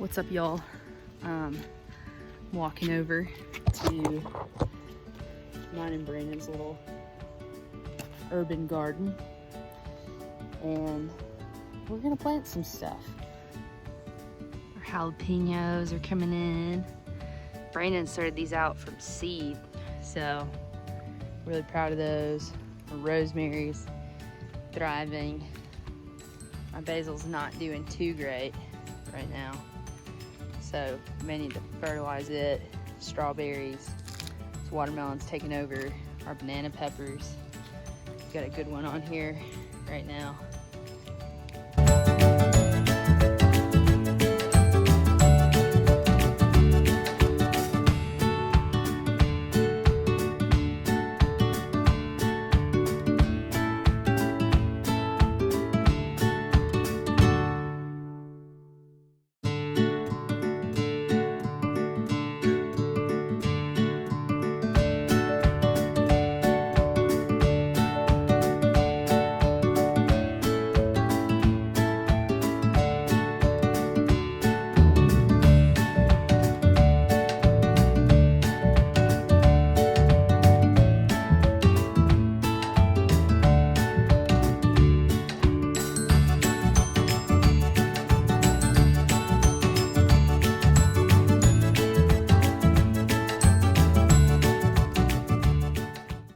What's up, y'all? Walking over to mine and Brandon's little urban garden, and we're gonna plant some stuff. Our jalapenos are coming in. Brandon started these out from seed, so really proud of those. Our rosemary's thriving. My basil's not doing too great right now, so may need to fertilize it. Strawberries, this watermelon's taking over. Our banana peppers, got a good one on here right now.